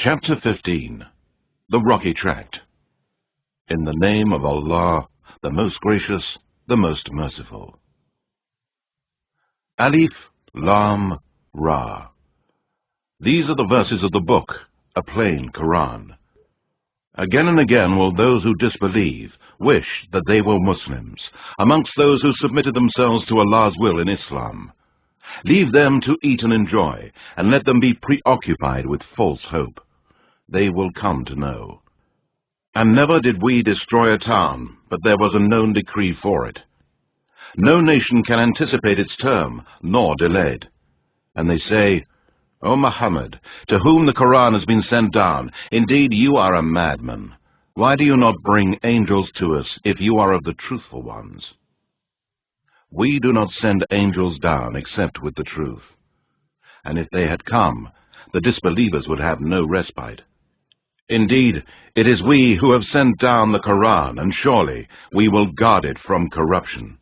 Chapter 15. The Rocky Tract. In the name of Allah, the most gracious, the most merciful. Alif, Lam, Ra. These are the verses of the book, a plain Quran. Again and again will those who disbelieve wish that they were Muslims, amongst those who submitted themselves to Allah's will in Islam. Leave them to eat and enjoy, and let them be preoccupied with false hope. They will come to know. And never did we destroy a town, but there was a known decree for it. No nation can anticipate its term, nor delay it. And they say, O Muhammad, to whom the Quran has been sent down, indeed you are a madman. Why do you not bring angels to us if you are of the truthful ones? We do not send angels down except with the truth. And if they had come, the disbelievers would have no respite. Indeed, it is we who have sent down the Quran, and surely we will guard it from corruption.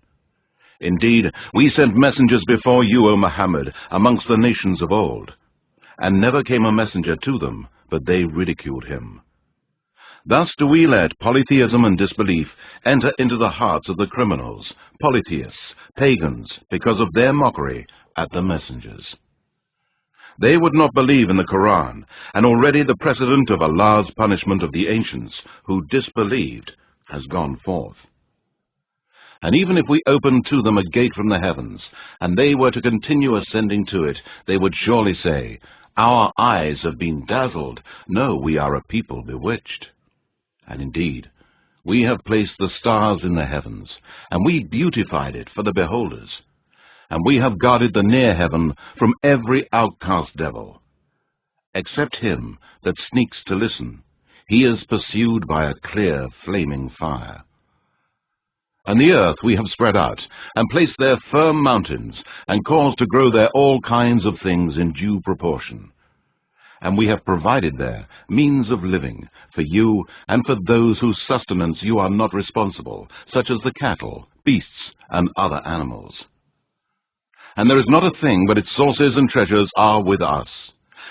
Indeed, we sent messengers before you, O Muhammad, amongst the nations of old. And never came a messenger to them, but they ridiculed him. Thus do we let polytheism and disbelief enter into the hearts of the criminals, polytheists, pagans, because of their mockery at the messengers. They would not believe in the Quran, and already the precedent of Allah's punishment of the ancients who disbelieved has gone forth. And even if we opened to them a gate from the heavens, and they were to continue ascending to it, they would surely say, Our eyes have been dazzled. No, we are a people bewitched. And indeed, we have placed the stars in the heavens, and we beautified it for the beholders. And we have guarded the near heaven from every outcast devil. Except him that sneaks to listen, he is pursued by a clear, flaming fire. And the earth we have spread out, and placed there firm mountains, and caused to grow there all kinds of things in due proportion. And we have provided there means of living for you and for those whose sustenance you are not responsible, such as the cattle, beasts, and other animals. And there is not a thing but its sources and treasures are with us,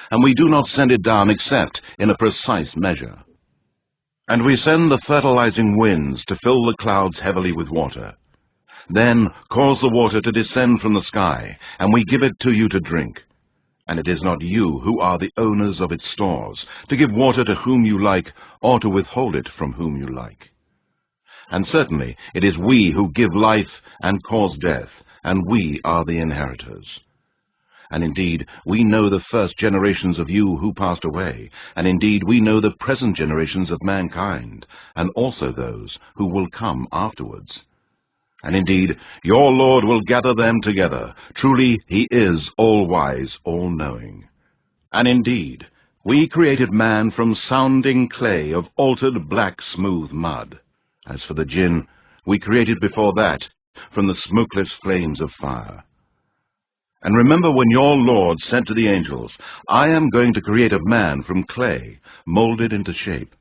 and we do not send it down except in a precise measure. And we send the fertilizing winds to fill the clouds heavily with water. Then cause the water to descend from the sky, and we give it to you to drink. And it is not you who are the owners of its stores, to give water to whom you like, or to withhold it from whom you like. And certainly it is we who give life and cause death, and we are the inheritors. And indeed, we know the first generations of you who passed away, and indeed we know the present generations of mankind, and also those who will come afterwards. And indeed, your Lord will gather them together. Truly, he is all-wise, all-knowing. And indeed, we created man from sounding clay of altered black smooth mud. As for the jinn, we created before that from the smokeless flames of fire. And remember when your Lord said to the angels, I am going to create a man from clay, molded into shape.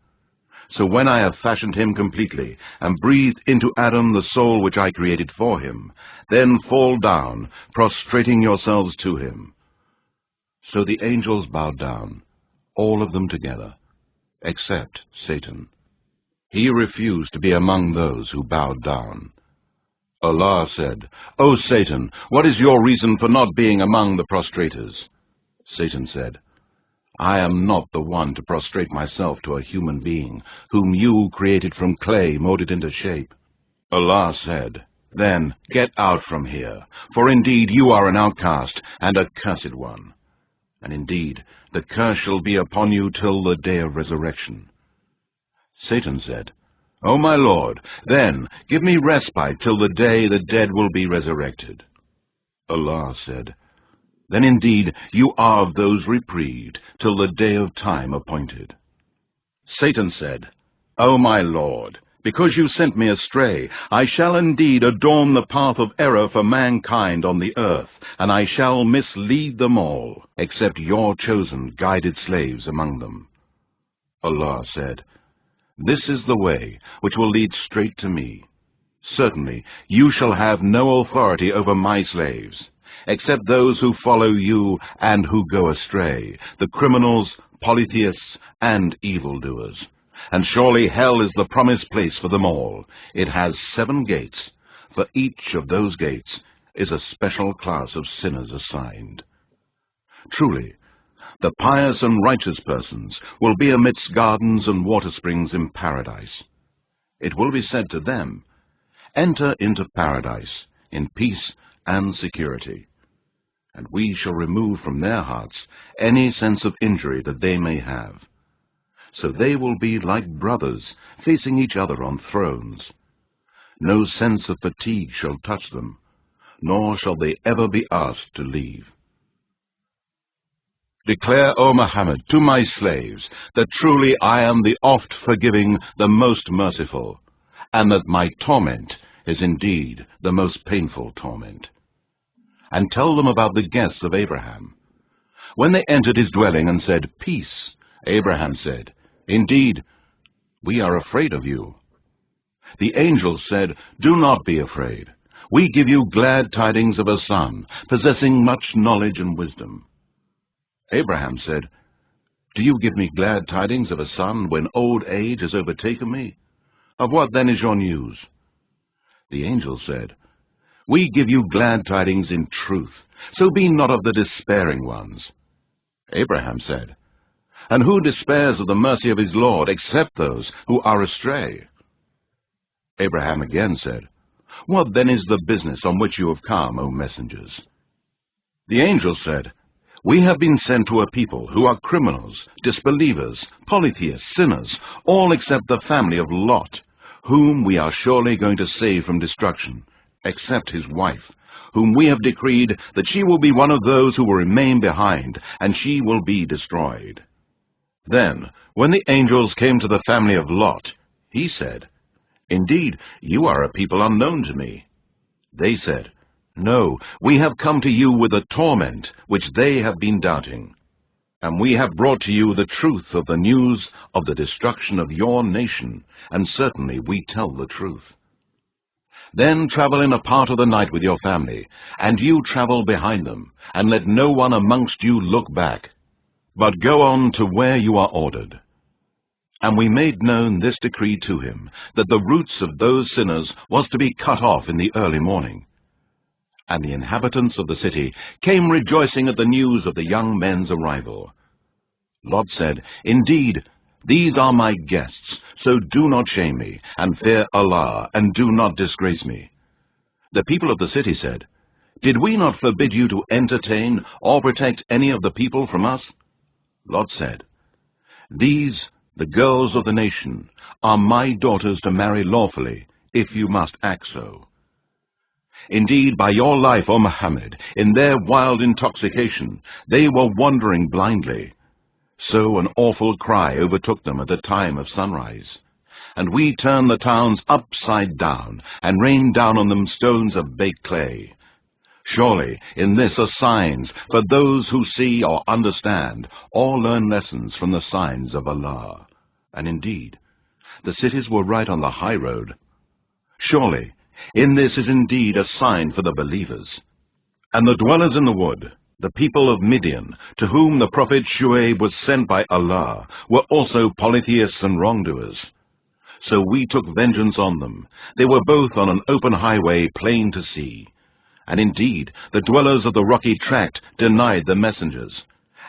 So when I have fashioned him completely, and breathed into Adam the soul which I created for him, then fall down, prostrating yourselves to him. So the angels bowed down, all of them together, except Satan. He refused to be among those who bowed down. Allah said, O Satan, what is your reason for not being among the prostrators? Satan said, I am not the one to prostrate myself to a human being, whom you created from clay molded into shape. Allah said, Then get out from here, for indeed you are an outcast and a cursed one. And indeed, the curse shall be upon you till the day of resurrection. Satan said, O my Lord, then give me respite till the day the dead will be resurrected. Allah said, Then indeed you are of those reprieved till the day of time appointed. Satan said, O my Lord, because you sent me astray, I shall indeed adorn the path of error for mankind on the earth, and I shall mislead them all, except your chosen guided slaves among them. Allah said, This is the way which will lead straight to me. Certainly you shall have no authority over my slaves, except those who follow you and who go astray, the criminals, polytheists, and evildoers. And surely hell is the promised place for them all. It has 7 gates. For each of those gates is a special class of sinners assigned. Truly, the pious and righteous persons will be amidst gardens and water springs in paradise. It will be said to them, "Enter into paradise in peace and security." And we shall remove from their hearts any sense of injury that they may have. So they will be like brothers facing each other on thrones. No sense of fatigue shall touch them, nor shall they ever be asked to leave. Declare, O Muhammad, to my slaves, that truly I am the oft-forgiving, the most merciful, and that my torment is indeed the most painful torment. And tell them about the guests of Abraham. When they entered his dwelling and said, "Peace," Abraham said, "Indeed, we are afraid of you." The angels said, "Do not be afraid. We give you glad tidings of a son, possessing much knowledge and wisdom." Abraham said, "Do you give me glad tidings of a son when old age has overtaken me? Of what then is your news?" The angel said, "We give you glad tidings in truth, so be not of the despairing ones." Abraham said, "And who despairs of the mercy of his Lord, except those who are astray?" Abraham again said, "What then is the business on which you have come, O messengers?" The angel said, "We have been sent to a people who are criminals, disbelievers, polytheists, sinners, all except the family of Lot, whom we are surely going to save from destruction, except his wife, whom we have decreed that she will be one of those who will remain behind, and she will be destroyed." Then, when the angels came to the family of Lot, he said, "Indeed, you are a people unknown to me." They said, "No, we have come to you with a torment which they have been doubting. And we have brought to you the truth of the news of the destruction of your nation, and certainly we tell the truth. Then travel in a part of the night with your family, and you travel behind them, and let no one amongst you look back, but go on to where you are ordered." And we made known this decree to him, that the roots of those sinners was to be cut off in the early morning. And the inhabitants of the city came rejoicing at the news of the young men's arrival. Lot said, "Indeed, these are my guests, so do not shame me, and fear Allah, and do not disgrace me." The people of the city said, "Did we not forbid you to entertain or protect any of the people from us?" Lot said, "These, the girls of the nation, are my daughters to marry lawfully, if you must act so. Indeed, by your life, O Muhammad, in their wild intoxication, they were wandering blindly. So an awful cry overtook them at the time of sunrise. And we turned the towns upside down, and rained down on them stones of baked clay. Surely in this are signs for those who see or understand, or learn lessons from the signs of Allah. And indeed, the cities were right on the high road. Surely in this is indeed a sign for the believers." And the dwellers in the wood, the people of Midian, to whom the prophet Shu'aib was sent by Allah, were also polytheists and wrongdoers. So we took vengeance on them. They were both on an open highway, plain to see. And indeed, the dwellers of the rocky tract denied the messengers.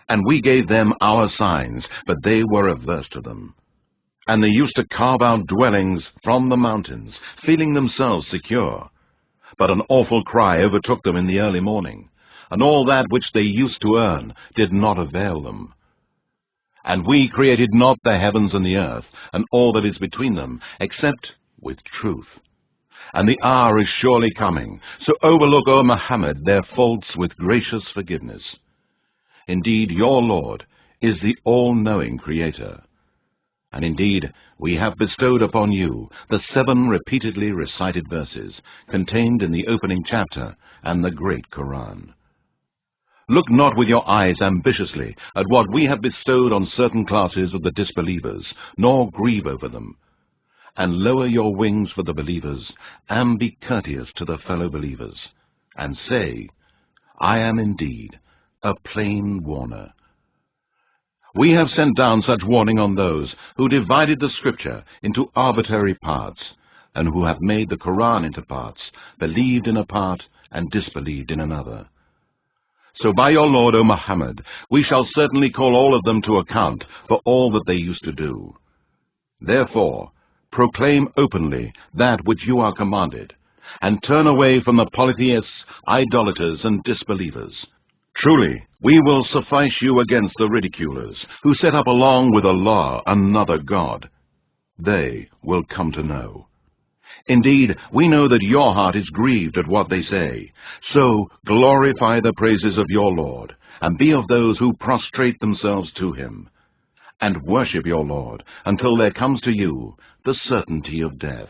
And we gave them our signs, but they were averse to them. And they used to carve out dwellings from the mountains, feeling themselves secure. But an awful cry overtook them in the early morning, and all that which they used to earn did not avail them. And we created not the heavens and the earth, and all that is between them, except with truth. And the hour is surely coming, so overlook, O Muhammad, their faults with gracious forgiveness. Indeed, your Lord is the all-knowing Creator. And indeed, we have bestowed upon you the 7 repeatedly recited verses contained in the opening chapter and the great Quran. Look not with your eyes ambitiously at what we have bestowed on certain classes of the disbelievers, nor grieve over them. And lower your wings for the believers, and be courteous to the fellow believers, and say, I am indeed a plain warner. We have sent down such warning on those who divided the Scripture into arbitrary parts, and who have made the Quran into parts, believed in a part, and disbelieved in another. So by your Lord, O Muhammad, we shall certainly call all of them to account for all that they used to do. Therefore, proclaim openly that which you are commanded, and turn away from the polytheists, idolaters, and disbelievers. Truly, we will suffice you against the ridiculers, who set up along with Allah another God. They will come to know. Indeed, we know that your heart is grieved at what they say. So glorify the praises of your Lord, and be of those who prostrate themselves to him. And worship your Lord until there comes to you the certainty of death.